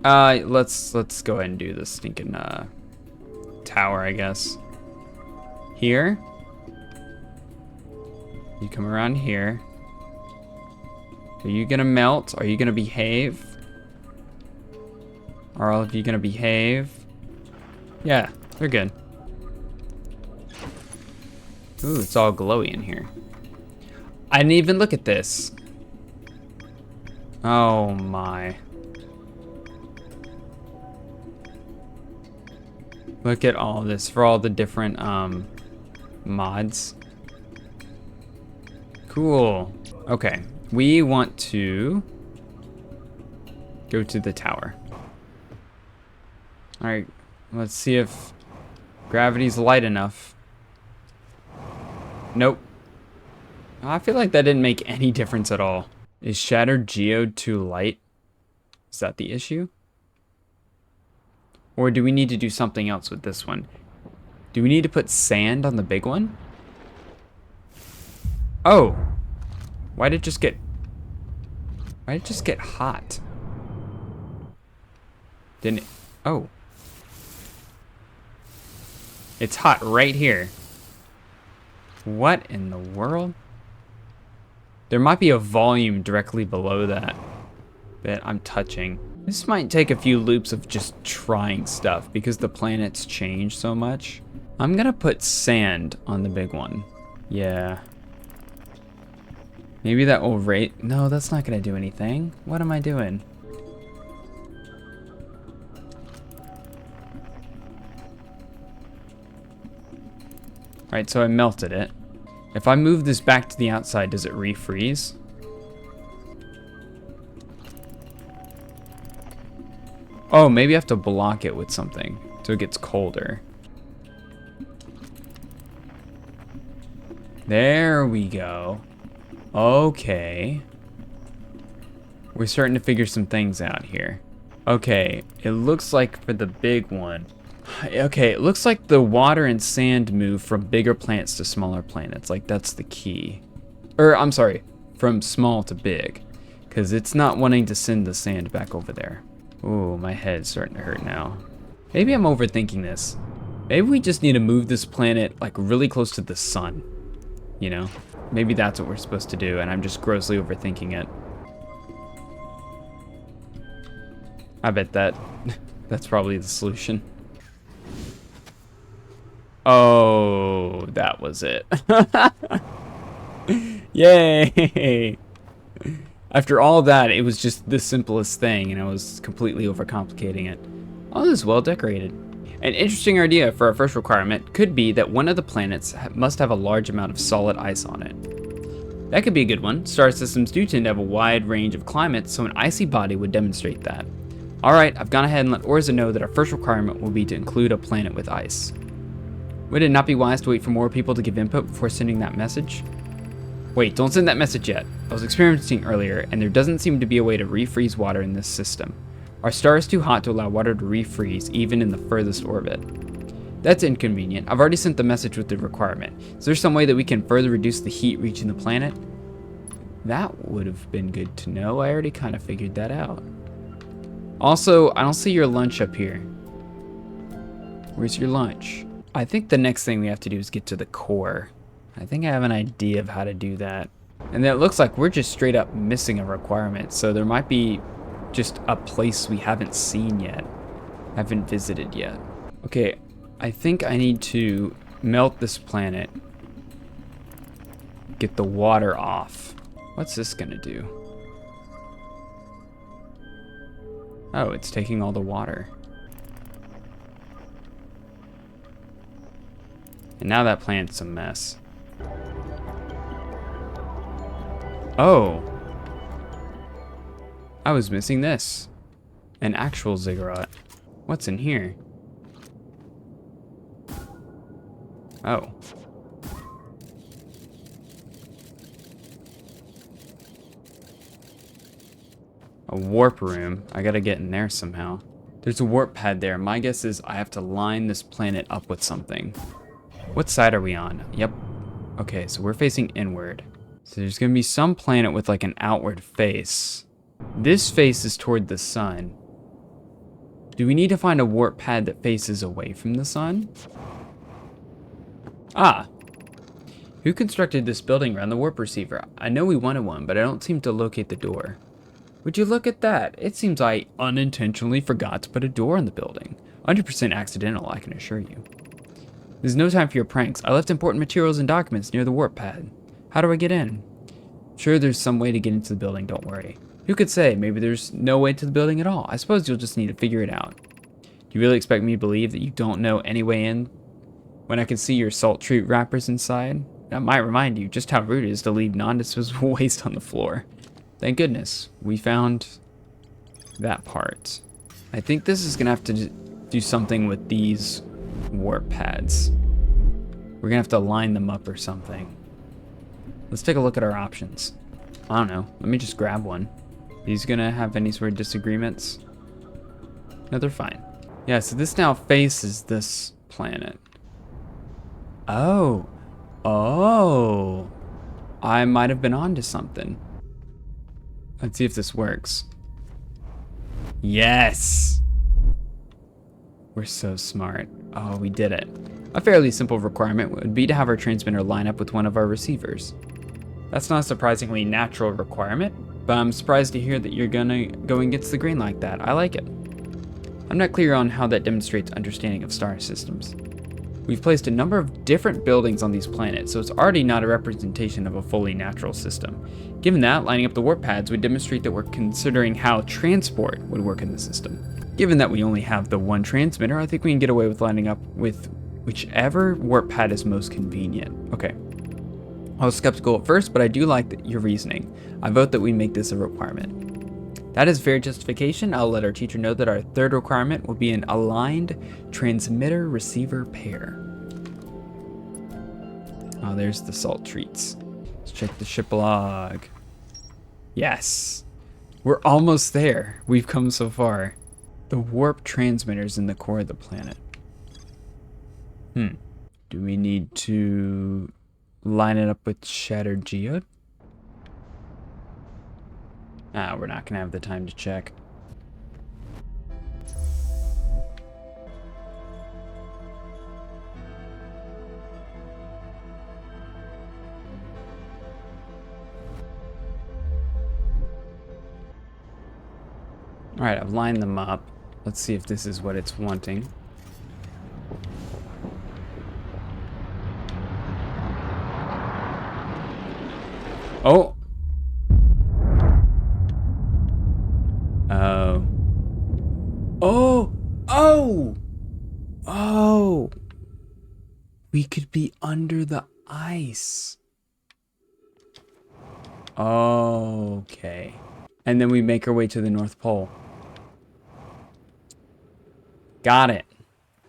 Let's go ahead and do the stinking tower, I guess. Here. You come around here. Are you gonna melt? Are you gonna behave? Are all of you gonna behave? Yeah, they're good. Ooh, it's all glowy in here. I didn't even look at this. Oh my. Look at all this for all the different mods. Cool. Okay, we want to go to the tower. All right, let's see if gravity's light enough. Nope. I feel like that didn't make any difference at all. Is Shattered Geode too light? Is that the issue? Or do we need to do something else with this one? Do we need to put sand on the big one? Oh. Why did it just get hot? Didn't it? Oh. It's hot right here. What in the world? There might be a volume directly below that I'm touching. This might take a few loops of just trying stuff because the planets change so much. I'm gonna put sand on the big one. Yeah. Maybe that will rate. No, that's not gonna do anything. What am I doing? Alright, so I melted it. If I move this back to the outside, does it refreeze? Oh, maybe I have to block it with something so it gets colder. There we go. Okay. We're starting to figure some things out here. Okay, it looks like for the big one. Okay, it looks like the water and sand move from bigger planets to smaller planets. Like, that's the key. Or, I'm sorry, from small to big. Because it's not wanting to send the sand back over there. Ooh, my head's starting to hurt now. Maybe I'm overthinking this. Maybe we just need to move this planet, like, really close to the sun. You know? Maybe that's what we're supposed to do, and I'm just grossly overthinking it. I bet that's probably the solution. Oh, that was it. Yay! After all that, it was just the simplest thing, and I was completely overcomplicating it. All is well decorated. An interesting idea for our first requirement could be that one of the planets must have a large amount of solid ice on it. That could be a good one. Star systems do tend to have a wide range of climates, so an icy body would demonstrate that. Alright, I've gone ahead and let Orza know that our first requirement will be to include a planet with ice. Would it not be wise to wait for more people to give input before sending that message? Wait, don't send that message yet. I was experimenting earlier, and there doesn't seem to be a way to refreeze water in this system. Our star is too hot to allow water to refreeze, even in the furthest orbit. That's inconvenient. I've already sent the message with the requirement. Is there some way that we can further reduce the heat reaching the planet? That would have been good to know. I already kind of figured that out. Also, I don't see your lunch up here. Where's your lunch? I think the next thing we have to do is get to the core. I think I have an idea of how to do that. And then it looks like we're just straight up missing a requirement. So there might be just a place we haven't seen yet, haven't visited yet. Okay, I think I need to melt this planet, get the water off. What's this gonna do? Oh, it's taking all the water. And now that planet's a mess. Oh. I was missing this. An actual ziggurat. What's in here? Oh. A warp room. I gotta get in there somehow. There's a warp pad there. My guess is I have to line this planet up with something. What side are we on? Yep. Okay, so we're facing inward. So there's gonna be some planet with like an outward face. This face is toward the sun. Do we need to find a warp pad that faces away from the sun? Ah. Who constructed this building around the warp receiver? I know we wanted one, but I don't seem to locate the door. Would you look at that? It seems I unintentionally forgot to put a door in the building. 100% accidental, I can assure you. There's no time for your pranks. I left important materials and documents near the warp pad. How do I get in? Sure, there's some way to get into the building, don't worry. Who could say? Maybe there's no way to the building at all. I suppose you'll just need to figure it out. Do you really expect me to believe that you don't know any way in? When I can see your salt treat wrappers inside? That might remind you just how rude it is to leave non-disposable waste on the floor. Thank goodness we found that part. I think this is gonna have to do something with these warp pads. We're gonna have to line them up or something. Let's take a look at our options. I don't know. Let me just grab one. These gonna have any sort of disagreements? No, they're fine. Yeah, so this now faces this planet. Oh. Oh. I might have been onto something. Let's see if this works. Yes! We're so smart. Oh, we did it. A fairly simple requirement would be to have our transmitter line up with one of our receivers. That's not a surprisingly natural requirement, but I'm surprised to hear that you're gonna go against the grain like that. I like it. I'm not clear on how that demonstrates understanding of star systems. We've placed a number of different buildings on these planets, so it's already not a representation of a fully natural system. Given that, lining up the warp pads would demonstrate that we're considering how transport would work in the system. Given that we only have the one transmitter, I think we can get away with lining up with whichever warp pad is most convenient. Okay. I was skeptical at first, but I do like your reasoning. I vote that we make this a requirement. That is fair justification. I'll let our teacher know that our third requirement will be an aligned transmitter-receiver pair. Oh, there's the salt treats. Let's check the ship log. Yes. We're almost there. We've come so far. The warp transmitter's in the core of the planet. Do we need to line it up with shattered geode? Ah, we're not gonna have the time to check. All right, I've lined them up. Let's see if this is what it's wanting. Oh. Oh. Oh. Oh. We could be under the ice. Okay. And then we make our way to the North Pole. Got it.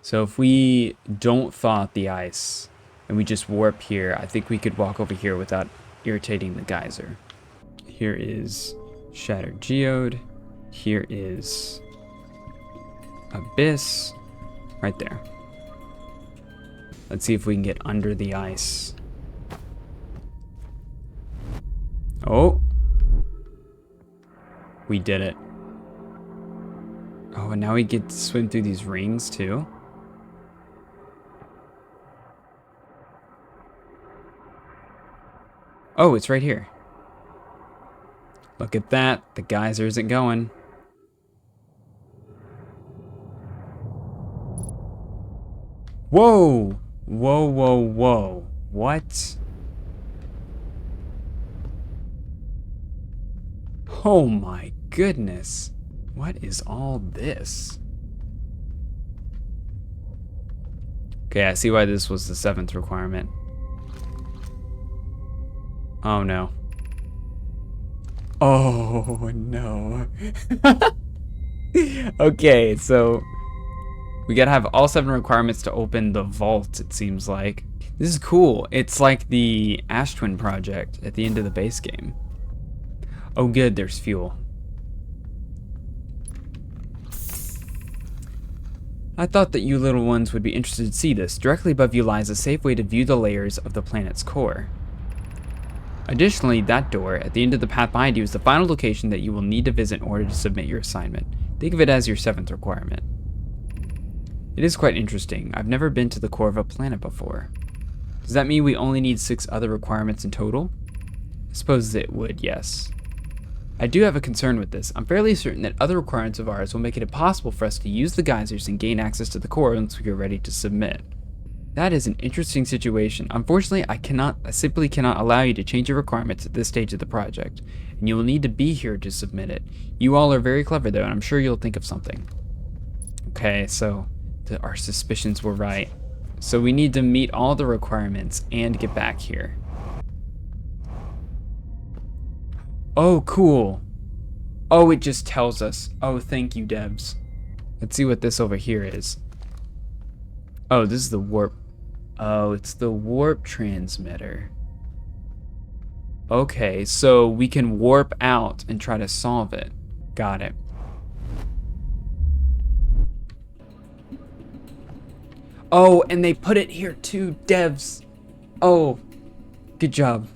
So if we don't thaw out the ice and we just warp here, I think we could walk over here without irritating the geyser. Here is Shattered Geode. Here is Abyss. Right there. Let's see if we can get under the ice. Oh. We did it. Oh, and now we get to swim through these rings too. Oh, it's right here. Look at that. The geyser isn't going. Whoa! Whoa, whoa, whoa. What? Oh my goodness. What is all this? Okay, I see why this was the 7th requirement. Oh no. Oh no. Okay, so we gotta have all 7 requirements to open the vault, it seems like. This is cool. It's like the Ash Twin project at the end of the base game. Oh good, there's fuel. I thought that you little ones would be interested to see this. Directly above you lies a safe way to view the layers of the planet's core. Additionally, that door at the end of the path behind you is the final location that you will need to visit in order to submit your assignment. Think of it as your 7th requirement. It is quite interesting. I've never been to the core of a planet before. Does that mean we only need 6 other requirements in total? I suppose it would, yes. I do have a concern with this. I'm fairly certain that other requirements of ours will make it impossible for us to use the geysers and gain access to the core once we are ready to submit. That is an interesting situation. Unfortunately, I simply cannot allow you to change your requirements at this stage of the project, and you will need to be here to submit it. You all are very clever though, and I'm sure you'll think of something. Okay, so our suspicions were right. So we need to meet all the requirements and get back here. Oh, cool. Oh, it just tells us. Oh, thank you, devs. Let's see what this over here is. Oh, this is the warp. Oh, it's the warp transmitter. Okay, so we can warp out and try to solve it. Got it. Oh, and they put it here too, devs. Oh, good job.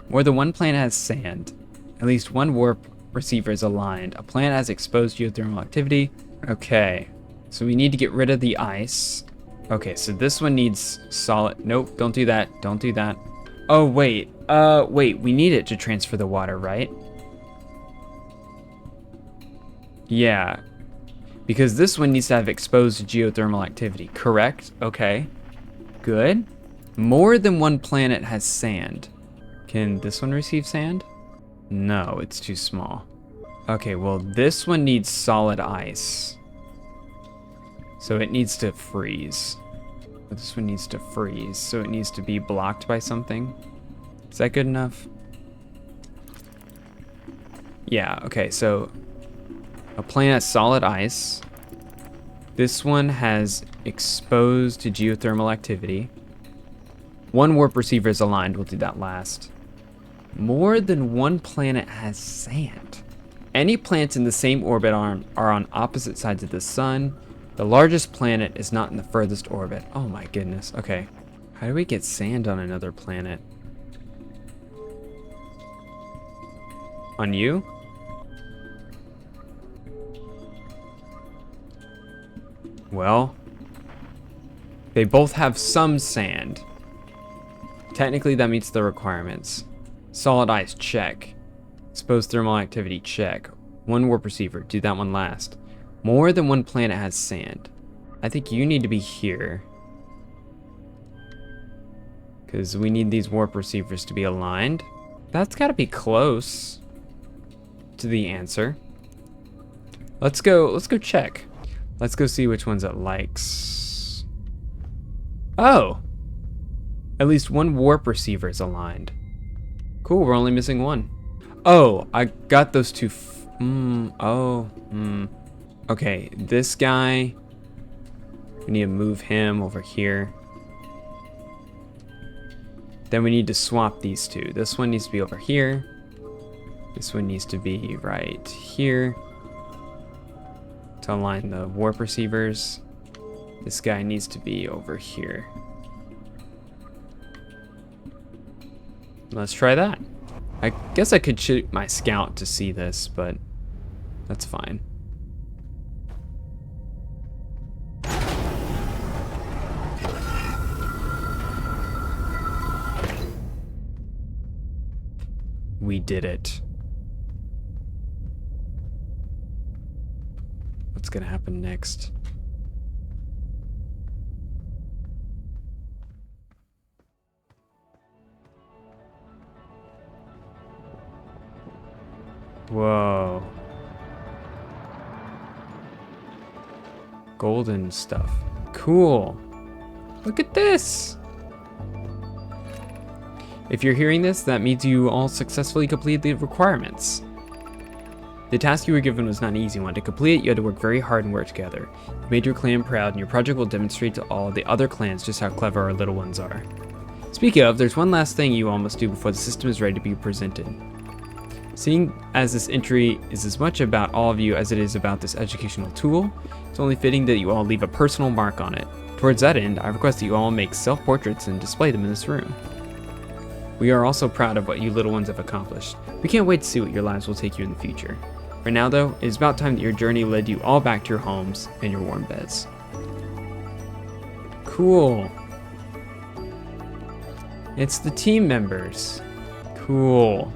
Where the one planet has sand, at least one warp receiver is aligned. A planet has exposed geothermal activity. Okay, so we need to get rid of the ice. Okay, so this one needs solid. Nope, don't do that. Don't do that. Oh, wait. Wait, we need it to transfer the water, right? Yeah, because this one needs to have exposed geothermal activity, correct? Okay, good. More than one planet has sand. Can this one receive sand? No, it's too small. Okay, well, this one needs solid ice. So it needs to freeze. This one needs to freeze, so it needs to be blocked by something. Is that good enough? Yeah, okay, so a planet has solid ice. This one has exposed to geothermal activity. One warp receiver is aligned, we'll do that last. More than one planet has sand. Any planets in the same orbit are on opposite sides of the sun. The largest planet is not in the furthest orbit. Oh my goodness, okay. How do we get sand on another planet? On you? Well, they both have some sand. Technically that meets the requirements. Solid ice, check. Exposed thermal activity, check. One warp receiver, do that one last. More than one planet has sand. I think you need to be here. Because we need these warp receivers to be aligned. That's gotta be close to the answer. Let's go check. Let's go see which ones it likes. Oh! At least one warp receiver is aligned. Cool, we're only missing one. Oh, I got those two. Okay, this guy, we need to move him over here. Then we need to swap these two. This one needs to be over here. This one needs to be right here to align the warp receivers. This guy needs to be over here. Let's try that. I guess I could shoot my scout to see this, but that's fine. We did it. What's gonna happen next? Whoa. Golden stuff. Cool. Look at this. If you're hearing this, that means you all successfully completed the requirements. The task you were given was not an easy one. To complete it, you had to work very hard and work together. You made your clan proud, and your project will demonstrate to all the other clans just how clever our little ones are. Speaking of, there's one last thing you all must do before the system is ready to be presented. Seeing as this entry is as much about all of you as it is about this educational tool, it's only fitting that you all leave a personal mark on it. Towards that end, I request that you all make self-portraits and display them in this room. We are also proud of what you little ones have accomplished. We can't wait to see what your lives will take you in the future. For now, though, it is about time that your journey led you all back to your homes and your warm beds. Cool. It's the team members. Cool.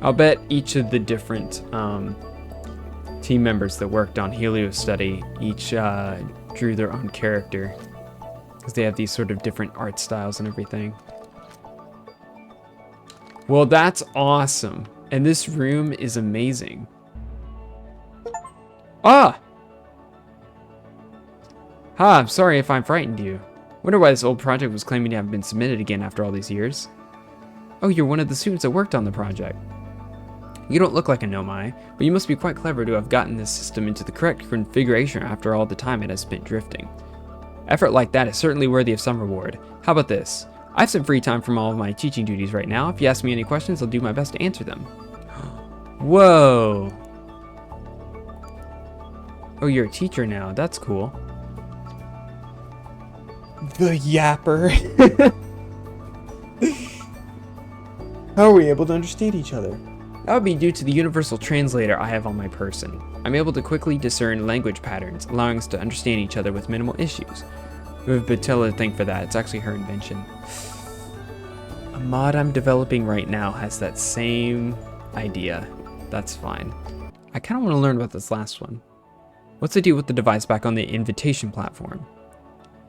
I'll bet each of the different team members that worked on Heliostudy each drew their own character, because they have these sort of different art styles and everything. Well, that's awesome. And this room is amazing. Ah! I'm sorry if I frightened you. Wonder why this old project was claiming to have been submitted again after all these years. Oh, you're one of the students that worked on the project. You don't look like a Nomai, but you must be quite clever to have gotten this system into the correct configuration after all the time it has spent drifting. Effort like that is certainly worthy of some reward. How about this? I have some free time from all of my teaching duties right now. If you ask me any questions, I'll do my best to answer them. Whoa. Oh, you're a teacher now. That's cool. The yapper. How are we able to understand each other? That would be due to the universal translator I have on my person. I'm able to quickly discern language patterns, allowing us to understand each other with minimal issues. We have Batilla to thank for that. It's actually her invention. A mod I'm developing right now has that same idea. That's fine. I kind of want to learn about this last one. What's the deal with the device back on the invitation platform?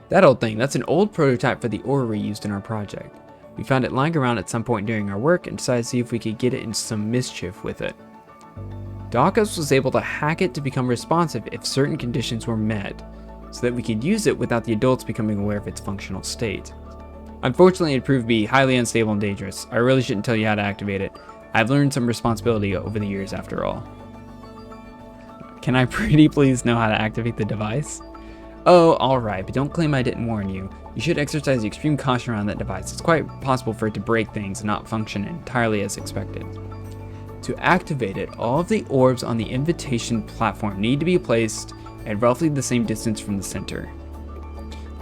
That old thing, that's an old prototype for the orrery used in our project. We found it lying around at some point during our work and decided to see if we could get it in some mischief with it. Dawkins was able to hack it to become responsive if certain conditions were met, so that we could use it without the adults becoming aware of its functional state. Unfortunately, it proved to be highly unstable and dangerous. I really shouldn't tell you how to activate it. I've learned some responsibility over the years after all. Can I pretty please know how to activate the device? Oh, alright, but don't claim I didn't warn you. You should exercise extreme caution around that device. It's quite possible for it to break things and not function entirely as expected. To activate it, all of the orbs on the invitation platform need to be placed at roughly the same distance from the center.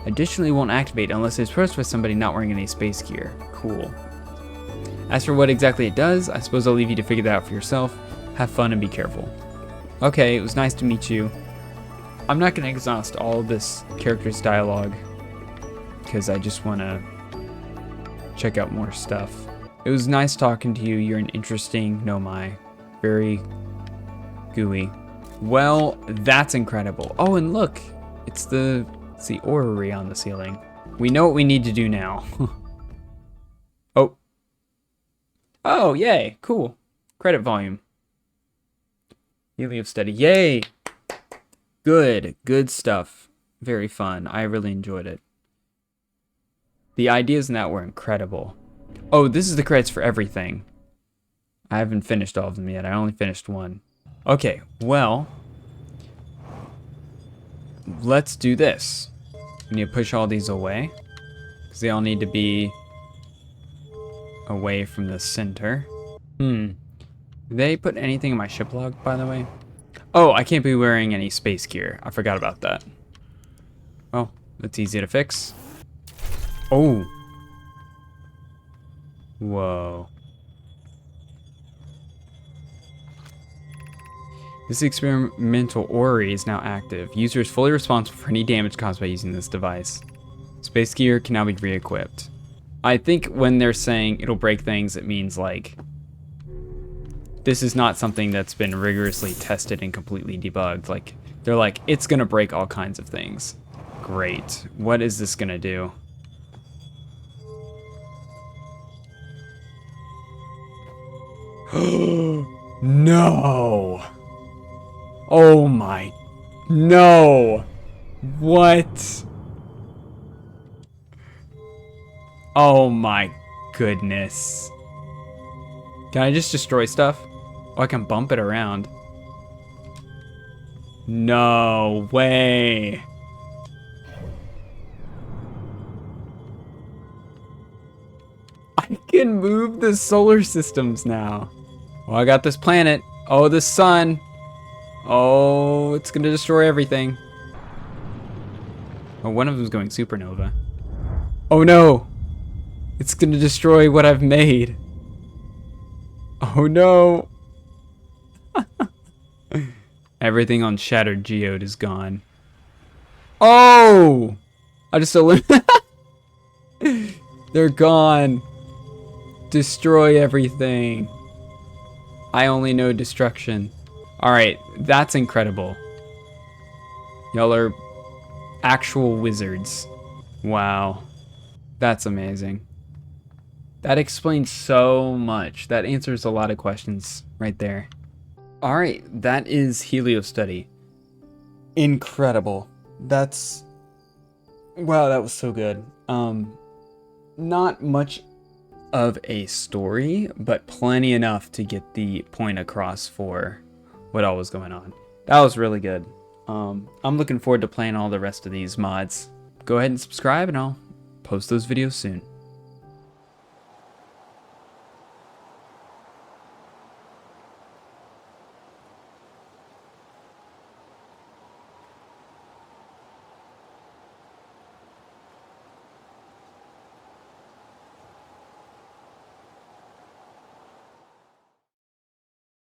Additionally, it won't activate unless it's pressed with somebody not wearing any space gear. Cool. As for what exactly it does, I suppose I'll leave you to figure that out for yourself. Have fun and be careful. Okay, it was nice to meet you. I'm not going to exhaust all of this character's dialogue, because I just want to check out more stuff. It was nice talking to you. You're an interesting Nomai. Very gooey. Well, that's incredible. Oh, and look, it's the orrery on the ceiling. We know what we need to do now. Oh. Oh, yay. Cool. Credit volume. Heliostudy. Yay. Good stuff. Very fun. I really enjoyed it. The ideas in that were incredible. Oh, this is the credits for everything. I haven't finished all of them yet. I only finished one. Okay, well, let's do this. We need to push all these away, because they all need to be away from the center. Did they put anything in my ship log, by the way? Oh, I can't be wearing any space gear. I forgot about that. Well, that's easy to fix. Oh. Whoa. This experimental orrery is now active. User is fully responsible for any damage caused by using this device. Space gear can now be re-equipped. I think when they're saying it'll break things, it means like this is not something that's been rigorously tested and completely debugged. Like, they're like, it's gonna break all kinds of things. Great. What is this gonna do? No! Oh my... No! What? Oh my goodness. Can I just destroy stuff? Oh, I can bump it around. No way. I can move the solar systems now. Well, I got this planet. Oh, the sun. Oh, it's gonna destroy everything. Oh, one of them's going supernova. Oh no. It's gonna destroy what I've made. Oh no. Everything on Shattered Geode is gone. Oh! I just eliminated. They're gone. Destroy everything. I only know destruction. Alright, that's incredible. Y'all are actual wizards. Wow. That's amazing. That explains so much. That answers a lot of questions right there. Alright, that is Heliostudy. Incredible. That's... Wow, that was so good. Not much of a story, but plenty enough to get the point across for what all was going on. That was really good. I'm looking forward to playing all the rest of these mods. Go ahead and subscribe and I'll post those videos soon.